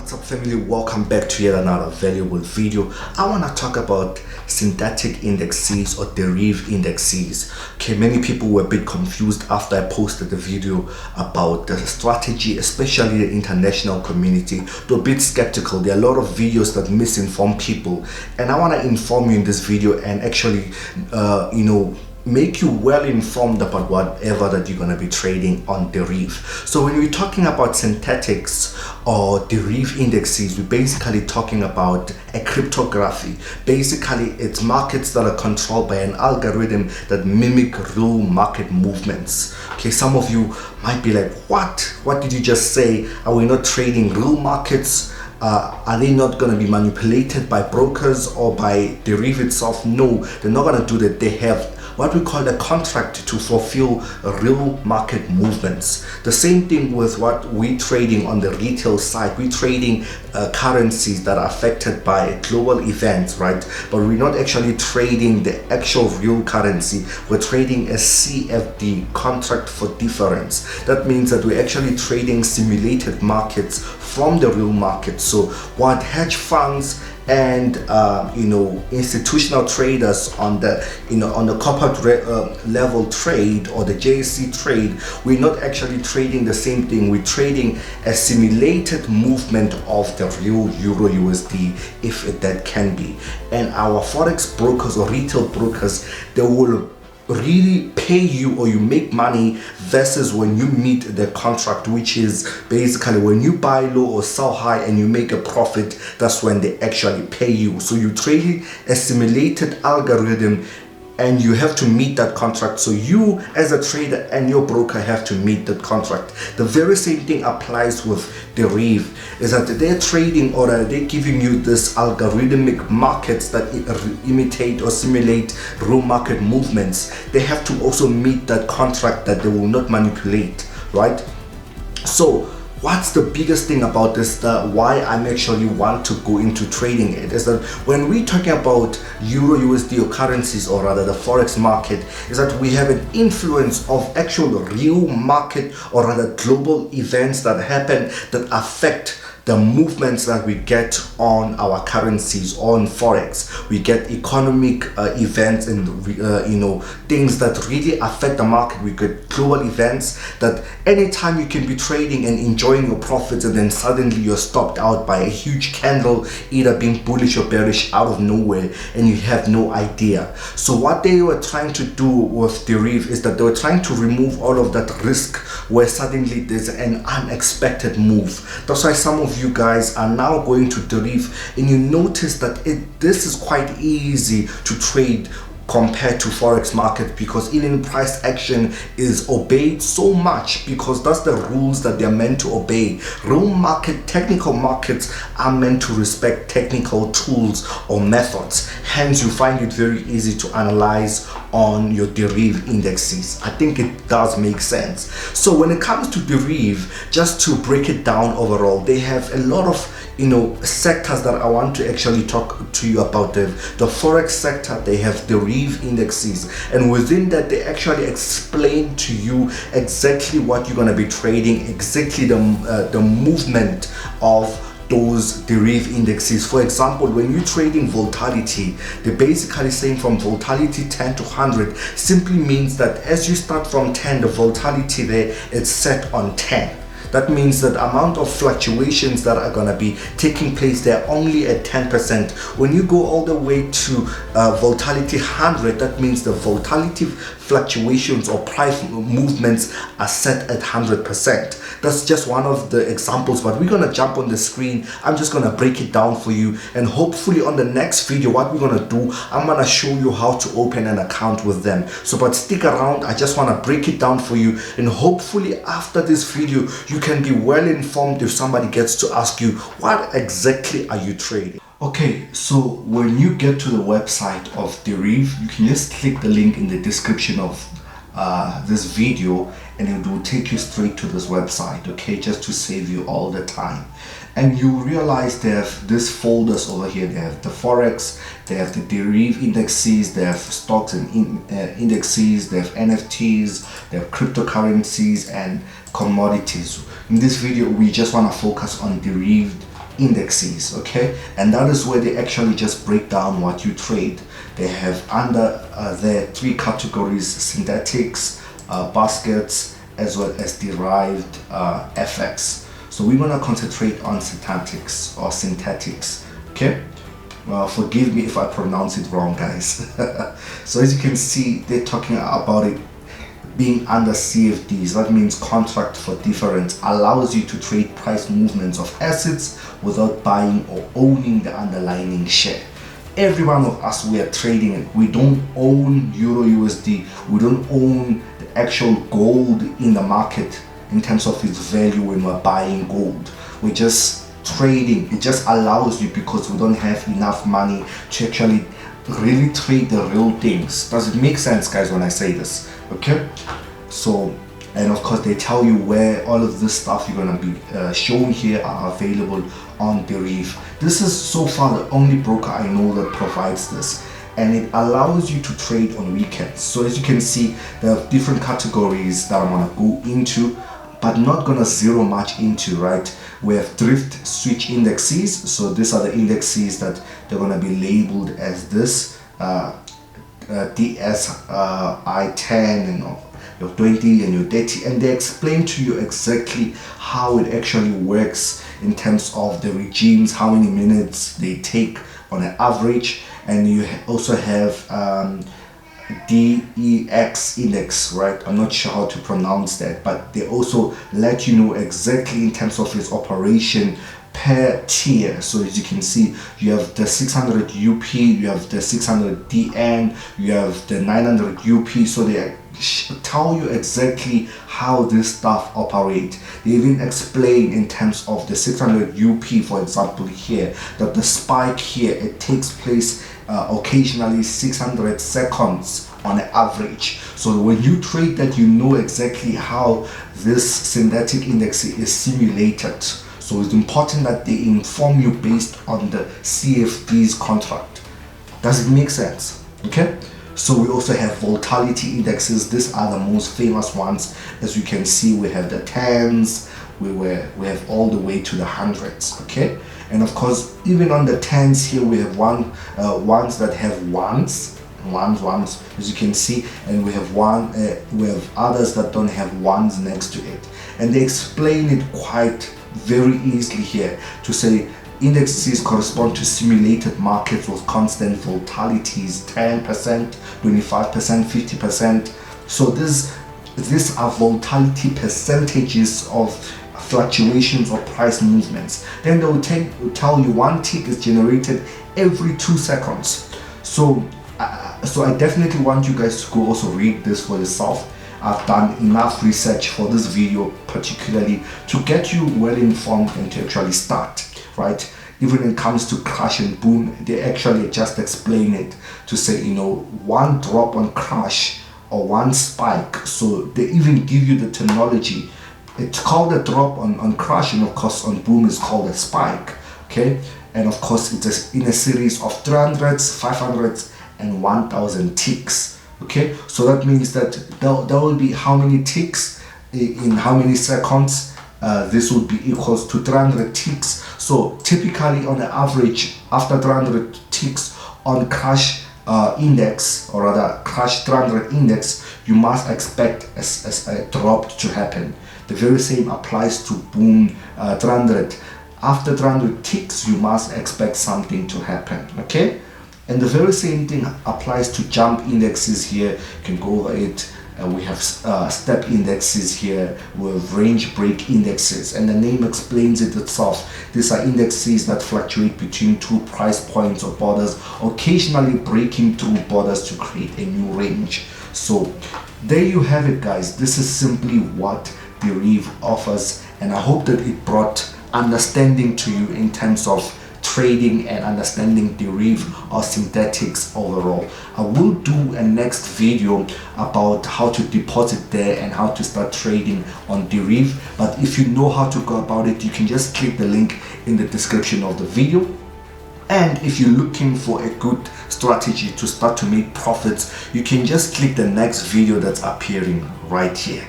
What's up, family? Welcome back to yet another valuable video. I want to talk about synthetic indices or DERIV indices. Okay, many people were a bit confused after I posted the video about the strategy, especially the international community. They're a bit skeptical. There are a lot of videos that misinform people, and I want to inform you in this video and actually make you well informed about whatever that you're going to be trading on the Reef. So when we're talking about synthetics or DERIV indexes, we're basically talking about a cryptography. Basically, it's markets that are controlled by an algorithm that mimic real market movements. Okay, some of you might be like, what did you just say? Are we not trading real markets? Are they not going to be manipulated by brokers or by the Reef itself? No, they're not going to do that. They have what we call a contract to fulfill real market movements. The same thing with what we're trading on the retail side. We're trading currencies that are affected by global events, right? But we're not actually trading the actual real currency. We're trading a CFD, contract for difference. That means that we're actually trading simulated markets from the real market. So what hedge funds and institutional traders on the corporate level trade or the JSC trade, we're not actually trading the same thing. We're trading a simulated movement of the real Euro USD, if that can be. And our forex brokers or retail brokers, they will really pay you, or you make money versus when you meet the contract, which is basically when you buy low or sell high and you make a profit. That's when they actually pay you. So you trade a simulated algorithm and you have to meet that contract. So you as a trader and your broker have to meet that contract. The very same thing applies with the Reef, is that they're trading or they're giving you this algorithmic markets that imitate or simulate real market movements. They have to also meet that contract that they will not manipulate, right? So what's the biggest thing about this, why I'm actually want to go into trading it, is that when we're talking about Euro USD or currencies, or rather the forex market, is that we have an influence of actual real market or rather global events that happen that affect the movements that we get on our currencies on forex. We get economic events and things that really affect the market. We get global events that anytime you can be trading and enjoying your profits, and then suddenly you're stopped out by a huge candle, either being bullish or bearish out of nowhere, and you have no idea. So what they were trying to do with the Reef is that they were trying to remove all of that risk where suddenly there's an unexpected move. That's why some of you guys are now going to the Reef, and you notice that this is quite easy to trade compared to forex market, because even price action is obeyed so much, because that's the rules that they're meant to obey. Real market, technical markets are meant to respect technical tools or methods. Hence you find it very easy to analyze on your DERIV indexes. I think it does make sense. So when it comes to DERIV, just to break it down overall, they have a lot of sectors that I want to actually talk to you about. The forex sector, they have DERIV indexes, and within that they actually explain to you exactly what you're going to be trading, exactly the movement of those DERIV indexes. For example, when you're trading volatility, they're basically saying from volatility 10 to 100 simply means that as you start from 10, the volatility there is set on 10. That means that the amount of fluctuations that are going to be taking place there only at 10%. When you go all the way to volatility 100, that means the volatility fluctuations or price movements are set at 100%. That's just one of the examples, but we're going to jump on the screen. I'm just going to break it down for you, and hopefully on the next video what we're going to do, I'm going to show you how to open an account with them. So but stick around, I just want to break it down for you, and hopefully after this video you can be well informed if somebody gets to ask you, what exactly are you trading? Okay, so when you get to the website of DERIV, you can just click the link in the description of this video, and it will take you straight to this website, okay, just to save you all the time. And you realize they have these folders over here. They have the forex, they have the DERIV indexes, they have stocks and indexes, they have NFTs, they have cryptocurrencies and commodities. In this video we just want to focus on DERIV indexes, okay? And that is where they actually just break down what you trade. They have under their 3 categories: synthetics, baskets, as well as derived FX. So we're gonna concentrate on synthetics, okay? Forgive me if I pronounce it wrong, guys. So as you can see, they're talking about it being under CFDs. That means contract for difference, allows you to trade price movements of assets without buying or owning the underlying share. Every one of us, we are trading it. We don't own Euro USD. We don't own the actual gold in the market in terms of its value when we're buying gold. We're just trading. It just allows you, because we don't have enough money to actually really trade the real things. Does it make sense, guys, when I say this? Okay, so, and of course they tell you where all of this stuff you're gonna be shown here are available on the Reef. This is so far the only broker I know that provides this, and it allows you to trade on weekends. So as you can see, there are different categories that I'm gonna go into, but not gonna zero much into, right? We have drift switch indexes. So these are the indexes that they're gonna be labeled as this DSI10 and your 20 and your 30, and they explain to you exactly how it actually works in terms of the regimes, how many minutes they take on an average. And you also have DEX index, right? I'm not sure how to pronounce that, but they also let you know exactly in terms of its operation per tier. So as you can see, you have the 600 UP, you have the 600 DN, you have the 900 UP. So they tell you exactly how this stuff operates. They even explain in terms of the 600 UP, for example, here, that the spike here, it takes place occasionally 600 seconds on average. So when you trade that, you know exactly how this synthetic index is simulated. So it's important that they inform you based on the CFD's contract. Does it make sense? Okay. So we also have volatility indexes. These are the most famous ones. As you can see, we have the 10s, we have all the way to the 100s, okay? And of course, even on the 10s here, we have ones that have ones, as you can see, and we have we have others that don't have ones next to it. And they explain it quite very easily here to say indexes correspond to simulated markets with constant volatilities, 10%, 25%, 50%. So these are volatility percentages of fluctuations or price movements. Then they will tell you one tick is generated every 2 seconds. So I definitely want you guys to go also read this for yourself. I've done enough research for this video, particularly to get you well informed and to actually start, right? Even when it comes to crash and boom, they actually just explain it to say, you know, one drop on crash or one spike. So they even give you the terminology. It's called a drop on crash, and of course on boom is called a spike, okay? And of course it is in a series of 300s, 500s, and 1000 ticks. Okay, so that means that there will be how many ticks in how many seconds. This would be equals to 300 ticks. So typically on an average, after 300 ticks on crash index, or rather crash 300 index, you must expect a drop to happen. The very same applies to boom 300. After 300 ticks, you must expect something to happen, okay? And the very same thing applies to jump indexes here. You can go over it. We have step indexes here with range break indexes, and the name explains it itself. These are indexes that fluctuate between 2 price points or borders, occasionally breaking through borders to create a new range. So there you have it, guys. This is simply what DERIV offers, and I hope that it brought understanding to you in terms of trading and understanding DERIV or synthetics overall. I will do a next video about how to deposit there and how to start trading on DERIV, but if you know how to go about it, you can just click the link in the description of the video. And if you're looking for a good strategy to start to make profits, you can just click the next video that's appearing right here.